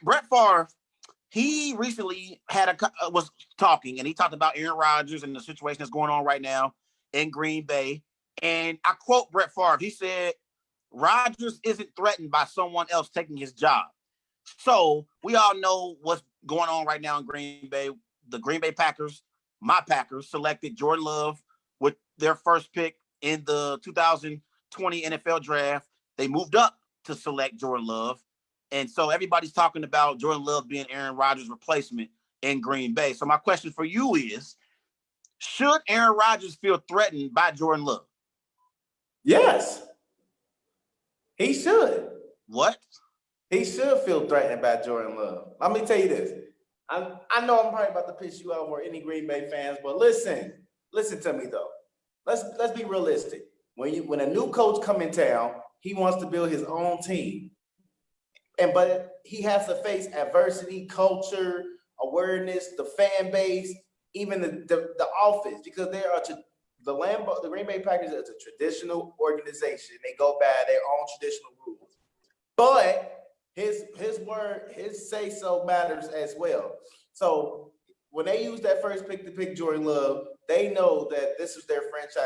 Brett Favre, he recently was talking, and he talked about Aaron Rodgers and the situation that's going on right now in Green Bay. And I quote Brett Favre. He said, Rodgers isn't threatened by someone else taking his job. So we all know what's going on right now in Green Bay. The Green Bay Packers, my Packers, selected Jordan Love with their first pick in the 2020 NFL draft. They moved up to select Jordan Love. And so everybody's talking about Jordan Love being Aaron Rodgers' replacement in Green Bay. So my question for you is, should Aaron Rodgers feel threatened by Jordan Love? Yes. He should. What? He should feel threatened by Jordan Love. Let me tell you this. I know I'm probably about to piss you off or any Green Bay fans, but listen to me though. Let's be realistic. When a new coach come in town, he wants to build his own team. But he has to face adversity, culture, awareness, the fan base, even the office, because the Green Bay Packers is a traditional organization. They go by their own traditional rules. But his word, his say-so matters as well. So when they use that first pick to pick Jordan Love, they know that this is their next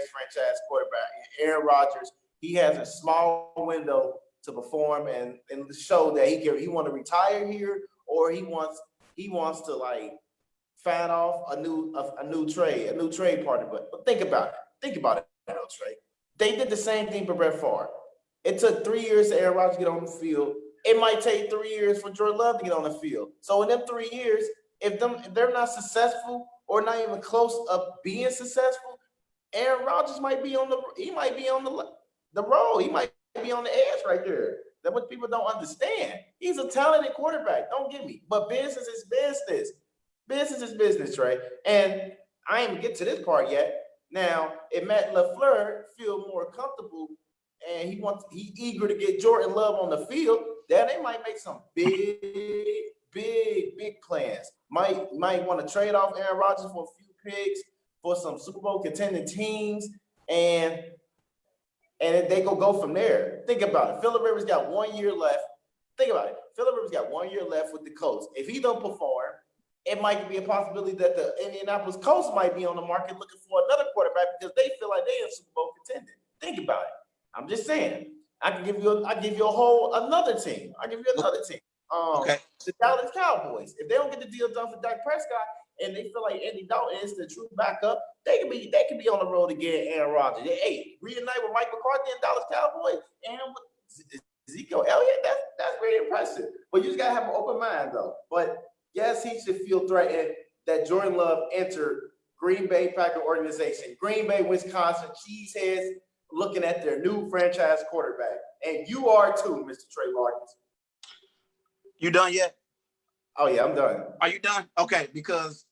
franchise quarterback. And Aaron Rodgers, he has a small window to perform and show that he want to retire here, or he wants to like fan off a new trade partner. But think about it, Trey. They did the same thing for Brett Favre. It took 3 years for Aaron Rodgers to get on the field. It might take 3 years for Jordan Love to get on the field. So in them 3 years, if they're not successful or not even close of being successful, Aaron Rodgers might be on the road. He might be on the edge right there. That's what people don't understand. He's a talented quarterback. Don't get me. But business is business. Business is business, Trey. And I ain't even get to this part yet. Now, if Matt LaFleur feel more comfortable and he eager to get Jordan Love on the field, then they might make some big plans. Might want to trade off Aaron Rodgers for a few picks for some Super Bowl contending teams, and they go from there. Think about it. Phillip Rivers got 1 year left. Think about it. Phillip Rivers got 1 year left with the Colts. If he don't perform, it might be a possibility that the Indianapolis Colts might be on the market looking for another quarterback because they feel like they in Super Bowl contending. Think about it. I'm just saying. I give you another team. Okay. The Dallas Cowboys. If they don't get the deal done for Dak Prescott and they feel like Andy Dalton is the true backup, they can be on the road to get Aaron Rodgers. Hey, reunite with Mike McCarthy and Dallas Cowboys and with Ezekiel Elliott. That's very impressive. But you just gotta have an open mind though. But yes, he should feel threatened that Jordan Love entered Green Bay Packer organization. Green Bay, Wisconsin, cheeseheads looking at their new franchise quarterback. And you are too, Mr. Tre Larkins. You done yet? Oh, yeah, I'm done. Are you done? Okay, because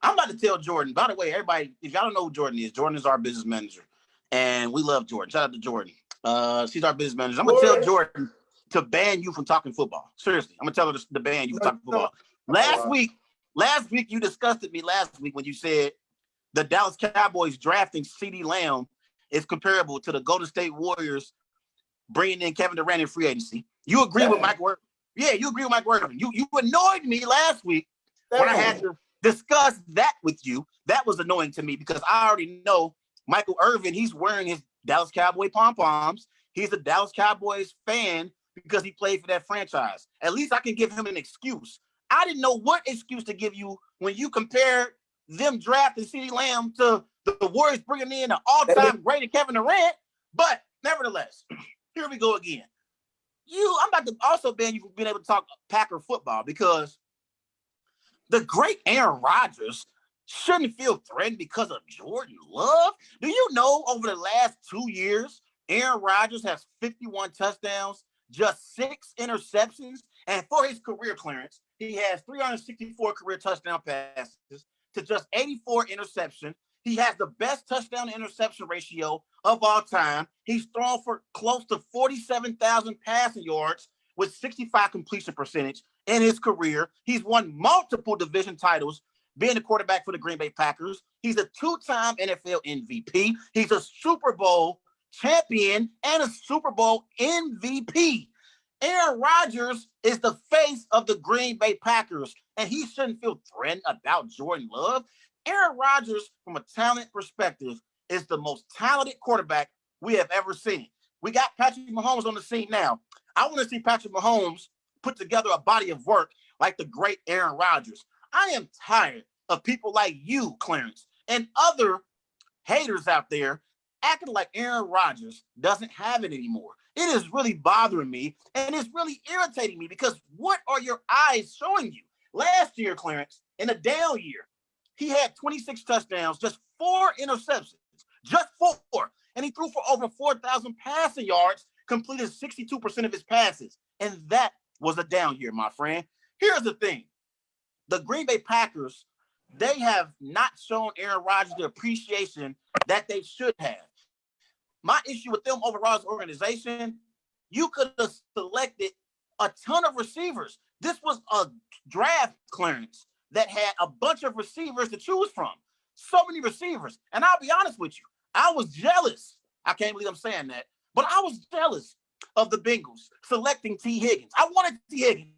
I'm about to tell Jordan. By the way, everybody, if y'all don't know who Jordan is our business manager. And we love Jordan. Shout out to Jordan. She's our business manager. I'm going to tell Jordan to ban you from talking football. Seriously, I'm going to tell her to ban you from talking football. Last week, you disgusted me last week when you said the Dallas Cowboys drafting CeeDee Lamb is comparable to the Golden State Warriors bringing in Kevin Durant in free agency. You agree with Mike Worth? Yeah, you agree with Mike Worth. You annoyed me last week when I had to discuss that with you. That was annoying to me because I already know Michael Irvin, he's wearing his Dallas Cowboy pom-poms. He's a Dallas Cowboys fan because he played for that franchise. At least I can give him an excuse. I didn't know what excuse to give you when you compared them drafting CeeDee Lamb to the Warriors bringing in an all-time great Kevin Durant. But nevertheless, here we go again. I'm about to also ban you from being able to talk Packer football because the great Aaron Rodgers shouldn't feel threatened because of Jordan Love. Do you know over the last 2 years, Aaron Rodgers has 51 touchdowns, just 6 interceptions, and for his career, Clarence, he has 364 career touchdown passes to just 84 interceptions. He has the best touchdown to interception ratio of all time. He's thrown for close to 47,000 passing yards with 65 completion percentage in his career. He's won multiple division titles being the quarterback for the Green Bay Packers. He's a 2-time NFL MVP. He's a Super Bowl champion and a Super Bowl MVP. Aaron Rodgers is the face of the Green Bay Packers, and he shouldn't feel threatened about Jordan Love. Aaron Rodgers, from a talent perspective, is the most talented quarterback we have ever seen. We got Patrick Mahomes on the scene now. I want to see Patrick Mahomes put together a body of work like the great Aaron Rodgers. I am tired of people like you, Clarence, and other haters out there acting like Aaron Rodgers doesn't have it anymore. It is really bothering me, and it's really irritating me because what are your eyes showing you? Last year, Clarence, in a down year, he had 26 touchdowns, just 4 interceptions, just 4. And he threw for over 4,000 passing yards, completed 62% of his passes. And that was a down year, my friend. Here's the thing. The Green Bay Packers, they have not shown Aaron Rodgers the appreciation that they should have. My issue with them overall as an organization, you could have selected a ton of receivers. This was a draft, Clarence, that had a bunch of receivers to choose from. So many receivers. And I'll be honest with you, I was jealous. I can't believe I'm saying that. But I was jealous of the Bengals selecting T. Higgins. I wanted T. Higgins.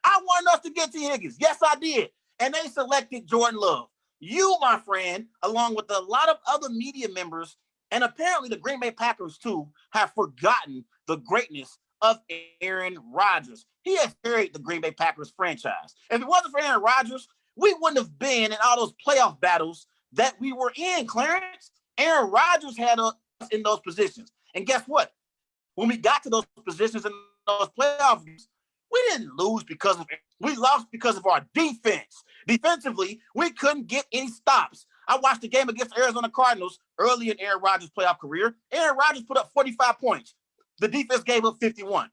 I wanted us to get T. Higgins. Yes, I did. And they selected Jordan Love. You, my friend, along with a lot of other media members, and apparently the Green Bay Packers, too, have forgotten the greatness of Aaron Rodgers. He has carried the Green Bay Packers franchise. If it wasn't for Aaron Rodgers, we wouldn't have been in all those playoff battles that we were in, Clarence. Aaron Rodgers had us in those positions. And guess what? When we got to those positions in those playoff games, we didn't lose we lost because of our defense. Defensively, we couldn't get any stops. I watched the game against Arizona Cardinals early in Aaron Rodgers' playoff career. Aaron Rodgers put up 45 points. The defense gave up 51.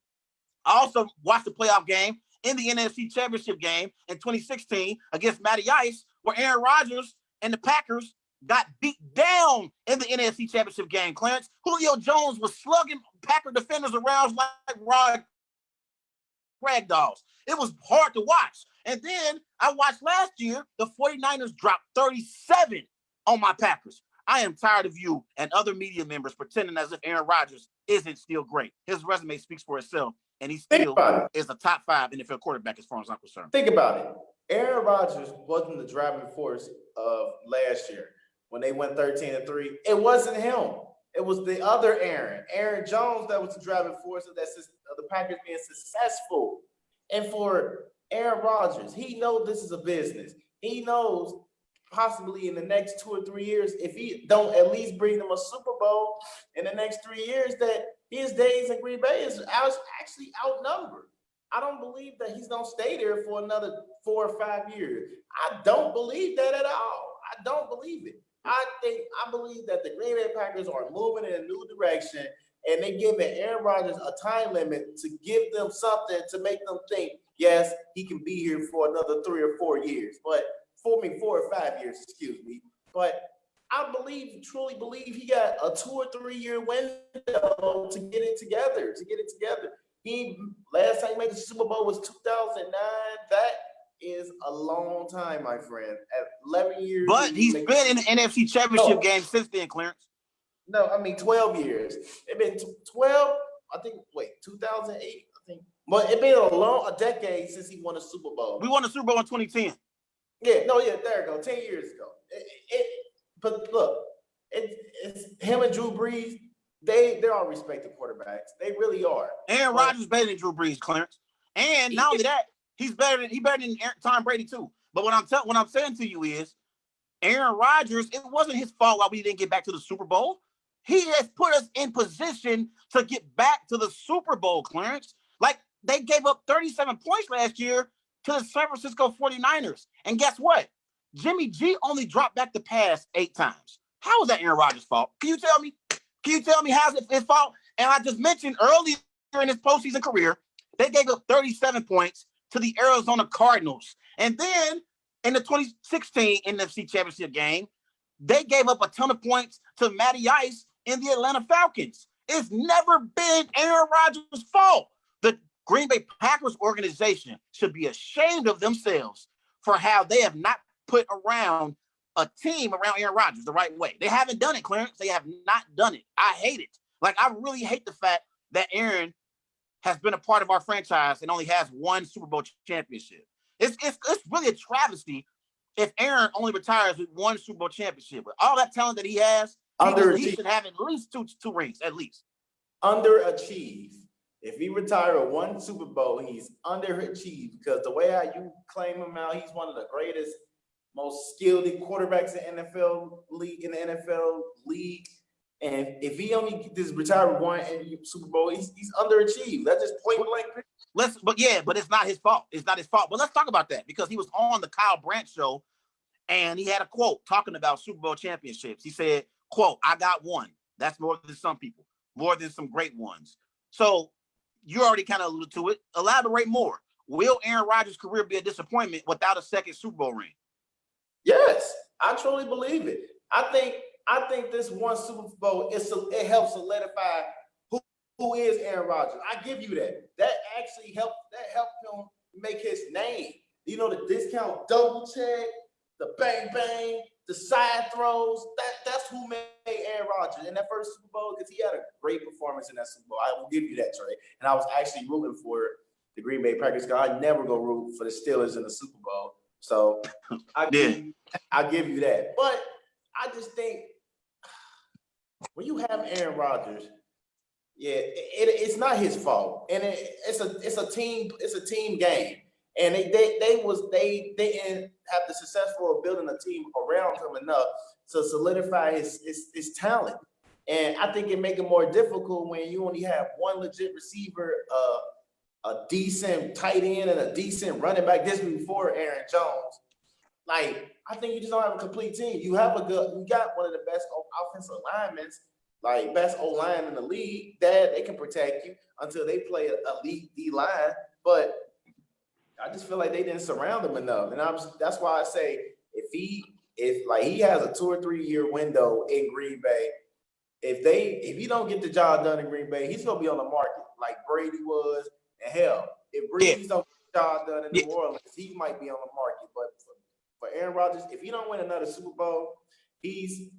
I also watched the playoff game in the NFC Championship game in 2016 against Matty Ice, where Aaron Rodgers and the Packers got beat down in the NFC Championship game, Clarence. Julio Jones was slugging Packer defenders around like ragdolls. It was hard to watch. And then I watched last year, the 49ers dropped 37 on my Packers. I am tired of you and other media members pretending as if Aaron Rodgers isn't still great. His resume speaks for itself, and he still is a top 5 NFL quarterback as far as I'm concerned. Think about it. Aaron Rodgers wasn't the driving force of last year when they went 13-3. It wasn't him. It was the other Aaron Jones, that was the driving force of the Packers being successful. And for Aaron Rodgers, he knows this is a business. He knows possibly in the next 2 or 3 years, if he don't at least bring them a Super Bowl in the next 3 years, that his days in Green Bay is actually outnumbered. I don't believe that he's going to stay there for another 4 or 5 years. I don't believe that at all. I don't believe it. I believe that the Green Bay Packers are moving in a new direction, and they're giving Aaron Rodgers a time limit to give them something to make them think, yes, he can be here for another 3 or 4 years. But 4 or 5 years, excuse me. But I truly believe he got a 2 or 3 year window to get it together. Last time he made the Super Bowl was 2009. That is a long time, my friend. At 11 years. But he's been in the NFC Championship game since then, Clarence. No, I mean 12 years. It's been 12, I think, 2008, I think. But it's been a decade since he won a Super Bowl. We won the Super Bowl in 2010. There you go, 10 years ago. But look, it's him and Drew Brees. They're all respected quarterbacks. They really are. Aaron Rodgers better than Drew Brees, Clarence. And not only that, he better than Tom Brady too. But what I'm saying to you is, Aaron Rodgers, it wasn't his fault why we didn't get back to the Super Bowl. He has put us in position to get back to the Super Bowl, Clarence. Like, they gave up 37 points last year to the San Francisco 49ers. And guess what? Jimmy G only dropped back the pass 8 times. How is that Aaron Rodgers' fault? Can you tell me? How's it his fault? And I just mentioned earlier in his postseason career, they gave up 37 points to the Arizona Cardinals. And then in the 2016 NFC Championship game, they gave up a ton of points to Matty Ice in the Atlanta Falcons. It's never been Aaron Rodgers' fault. The Green Bay Packers organization should be ashamed of themselves for how they have not put around a team around Aaron Rodgers the right way. They haven't done it, Clarence. They have not done it. I hate it. Like, I really hate the fact that Aaron has been a part of our franchise and only has one Super Bowl championship. It's really a travesty if Aaron only retires with one Super Bowl championship. With all that talent that he has, he should have at least two rings, at least. Underachieved. If he retire one Super Bowl, he's underachieved because the way how you claim him out, he's one of the greatest, most skilled quarterbacks in the NFL league. And if he only just retire with one Super Bowl, he's underachieved. That's just point blank. But it's not his fault. It's not his fault. But let's talk about that because he was on the Kyle Brandt show and he had a quote talking about Super Bowl championships. He said, quote, "I got one. That's more than some people, more than some great ones." So you already kind of alluded to it. Elaborate more. Will Aaron Rodgers' career be a disappointment without a second Super Bowl ring? Yes, I truly believe it. I think this one Super Bowl it helps solidify who is Aaron Rodgers. I give you that. That actually helped him make his name. You know, the discount double check, the bang bang, the side throws. That's who made Aaron Rodgers in that first Super Bowl because he had a great performance in that Super Bowl. I will give you that, Trey. And I was actually rooting for the Green Bay Packers because I never go root for the Steelers in the Super Bowl. So I give you that. But I just think when you have Aaron Rodgers, it's not his fault, and it's a team game, and they didn't have the successful building a team around him enough to solidify his talent, and I think it make it more difficult when you only have one legit receiver, a decent tight end, and a decent running back. This before Aaron Jones. Like, I think you just don't have a complete team. You got one of the best offensive linemen, like best O-line in the league, that they can protect you until they play a elite D-line. But I just feel like they didn't surround him enough. And that's why I say if he has a 2 or 3 year window in Green Bay, if he don't get the job done in Green Bay, he's gonna be on the market like Brady was. And hell, if Brees don't get the job done in New Orleans, he might be on the market. But for Aaron Rodgers, if he don't win another Super Bowl, you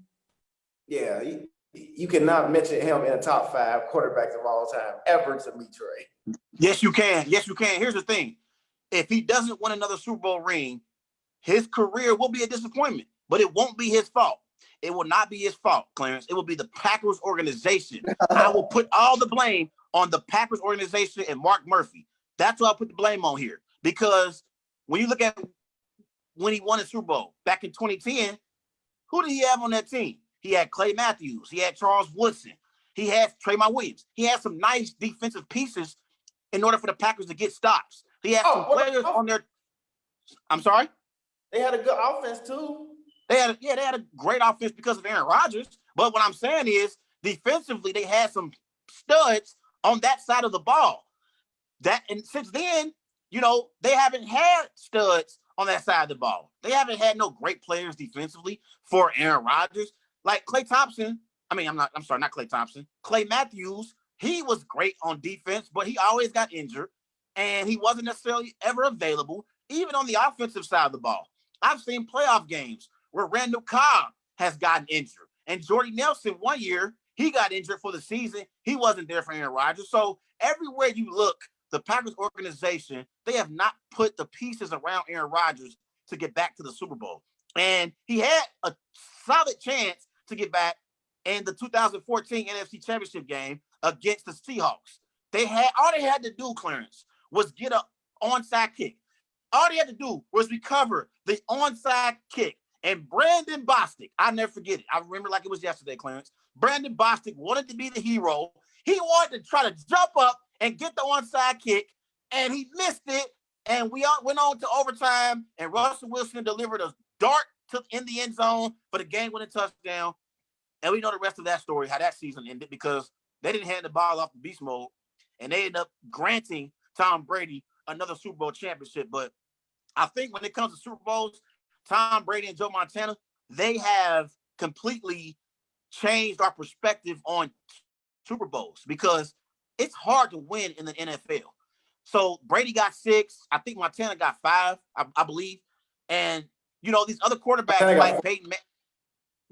cannot mention him in the top 5 quarterbacks of all time ever to me, Trey. Yes, you can. Yes, you can. Here's the thing. If he doesn't win another Super Bowl ring, his career will be a disappointment, but it won't be his fault. It will not be his fault, Clarence. It will be the Packers organization. I will put all the blame on the Packers organization and Mark Murphy. That's what I'll put the blame on here. Because when you look at when he won a Super Bowl back in 2010, who did he have on that team? He had Clay Matthews. He had Charles Woodson. He had Trayvon Williams. He had some nice defensive pieces in order for the Packers to get stops. He had some players on their. I'm sorry? They had a good offense too. They had a great offense because of Aaron Rodgers. But what I'm saying is, defensively, they had some studs on that side of the ball. And since then, they haven't had studs on that side of the ball. They haven't had no great players defensively for Aaron Rodgers. Like Clay Matthews, he was great on defense, but he always got injured, and he wasn't necessarily ever available, even on the offensive side of the ball. I've seen playoff games where Randall Cobb has gotten injured, and Jordy Nelson one year, he got injured for the season. He wasn't there for Aaron Rodgers. So everywhere you look, the Packers organization, they have not put the pieces around Aaron Rodgers to get back to the Super Bowl. And he had a solid chance to get back in the 2014 NFC Championship game against the Seahawks. All they had to do, Clarence, was get an onside kick. All they had to do was recover the onside kick. And Brandon Bostic, I'll never forget it. I remember like it was yesterday, Clarence. Brandon Bostic wanted to be the hero. He wanted to try to jump up and get the onside kick, and he missed it. And we all went on to overtime, and Russell Wilson delivered a dart in the end zone for the game-winning touchdown. And we know the rest of that story, how that season ended, because they didn't hand the ball off the beast mode, and they ended up granting Tom Brady another Super Bowl championship. But I think when it comes to Super Bowls, Tom Brady and Joe Montana, they have completely changed our perspective on Super Bowls because it's hard to win in the NFL. So Brady got 6. I think Montana got 5, I believe. And, these other quarterbacks like Peyton.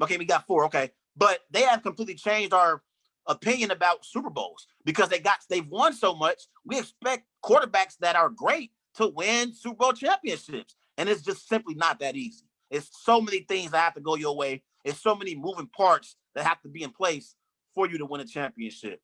Okay, we got 4. Okay. But they have completely changed our opinion about Super Bowls because they've won so much. We expect quarterbacks that are great to win Super Bowl championships. And it's just simply not that easy. It's so many things that have to go your way. It's so many moving parts that have to be in place for you to win a championship.